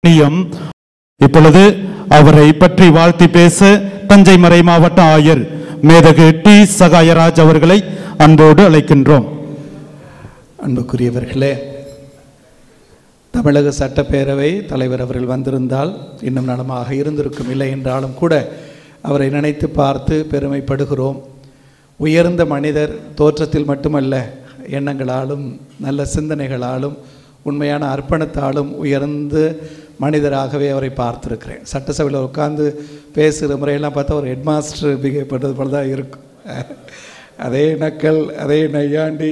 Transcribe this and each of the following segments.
இப்பொழுது அவரை பற்றி வாழ்த்தி பேச தஞ்சை மறை மாவட்ட ஆயர் மேதகு டி சகாயராஜ் அவர்களை அன்போடு அழைக்கின்றோம். அன்புக்குரியவர்களே, தமிழக சட்டப்பேரவை தலைவர் அவர்கள் வந்திருந்தால் இன்னும் நலமாக இருந்திருக்கும். இல்லை என்றாலும் கூட அவரை நினைத்து பார்த்து பெருமைப்படுகிறோம். உயர்ந்த மனிதர், தோற்றத்தில் மட்டுமல்ல, எண்ணங்களாலும் நல்ல சிந்தனைகளாலும் உண்மையான அர்ப்பணத்தாலும் உயர்ந்த மனிதராகவே அவரை பார்த்துருக்கிறேன். சட்டசபையில் உட்கார்ந்து பேசுகிற முறையெல்லாம் பார்த்தா ஒரு ஹெட்மாஸ்டர் பிஹேவ் பண்ணுறது போல தான் இருக்கும். அதே நக்கல், அதே நையாண்டி,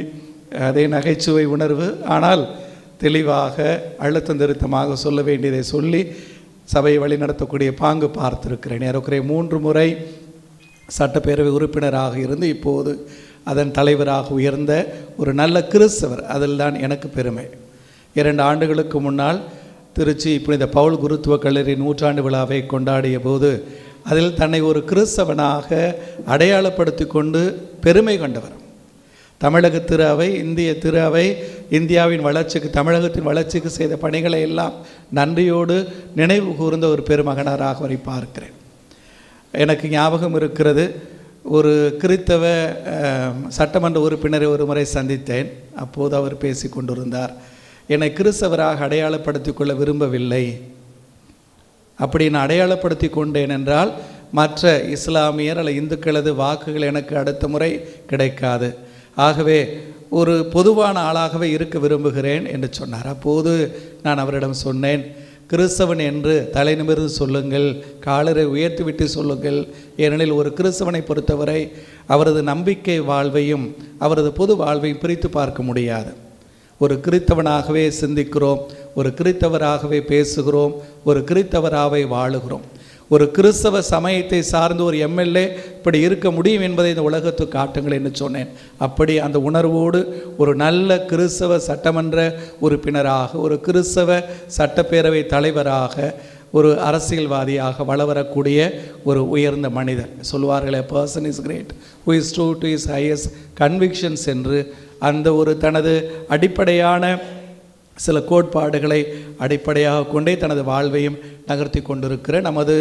அதே நகைச்சுவை உணர்வு, ஆனால் தெளிவாக அழுத்தம் திருத்தமாக சொல்ல வேண்டியதை சொல்லி சபையை வழி நடத்தக்கூடிய பாங்கு பார்த்திருக்கிறேன். ஏறக்குறைய 3 முறை சட்டப்பேரவை உறுப்பினராக இருந்து இப்போது அதன் தலைவராக உயர்ந்த ஒரு நல்ல கிறிஸ்தவர். அதில் தான் எனக்கு பெருமை. 2 ஆண்டுகளுக்கு முன்னால் திருச்சி புனித பவுல் குருத்துவ கல்லூரி 100ஆண்டு விழாவை கொண்டாடிய போது அதில் தன்னை ஒரு கிறிஸ்தவனாக அடையாளப்படுத்தி கொண்டு பெருமை கொண்டவர். தமிழக திரு அவை, இந்திய திரு அவை இந்தியாவின் வளர்ச்சிக்கு, தமிழகத்தின் வளர்ச்சிக்கு செய்த பணிகளை எல்லாம் நன்றியோடு நினைவு கூர்ந்த ஒரு பெருமகனாராக அவரை பார்க்கிறேன். எனக்கு ஞாபகம் இருக்கிறது, ஒரு கிறித்தவ சட்டமன்ற உறுப்பினரை ஒரு முறை சந்தித்தேன். அப்போது அவர் பேசி கொண்டிருந்தார், என்னை கிறிஸ்தவராக அடையாளப்படுத்தி கொள்ள விரும்பவில்லை. அப்படி நான் அடையாளப்படுத்தி கொண்டேன் என்றால் மற்ற இஸ்லாமியர் அல்ல இந்துக்களது வாக்குகள் எனக்கு அடுத்த முறை கிடைக்காது. ஆகவே ஒரு பொதுவான ஆளாகவே இருக்க விரும்புகிறேன் என்று சொன்னார். அப்போது நான் அவரிடம் சொன்னேன், கிறிஸ்தவன் என்று தலை நிமிர்ந்து சொல்லுங்கள், காலரை உயர்த்திவிட்டு சொல்லுங்கள். ஏனெனில் ஒரு கிறிஸ்தவனை பொறுத்தவரை அவரது நம்பிக்கை வாழ்வையும் அவரது பொது வாழ்வையும் பிரித்து பார்க்க முடியாது. ஒரு கிறித்தவனாகவே சிந்திக்கிறோம், ஒரு கிறித்தவராகவே பேசுகிறோம், ஒரு கிறித்தவராகவே வாழுகிறோம். ஒரு கிறிஸ்தவ சமயத்தை சார்ந்த ஒரு எம்எல்ஏ இப்படி இருக்க முடியும் என்பதை இந்த உலகத்துக்கு காட்டுங்கள் என்று சொன்னேன். அப்படி அந்த உணர்வோடு ஒரு நல்ல கிறிஸ்தவ சட்டமன்ற உறுப்பினராக, ஒரு கிறிஸ்தவ சட்டப்பேரவை தலைவராக, ஒரு அரசியல்வாதியாக வள வரக்கூடிய ஒரு உயர்ந்த மனிதர். சொல்வார்களே, person is great who is true to his highest convictions என்று அந்த ஒரு தனது அடிப்படையான சில கோட்பாடுகளை அடிப்படையாக கொண்டே தனது வாழ்வையும் நகர்த்தி கொண்டிருக்கிற நமது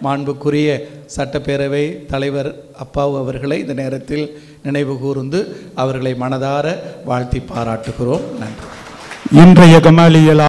மாண்புக்குரிய சட்டப்பேரவை தலைவர் அப்பாவு அவர்களை இந்த நேரத்தில் நினைவு கூர்ந்து அவர்களை மனதார வாழ்த்தி பாராட்டுகிறோம். நன்றி. இன்றைய கமாலியல்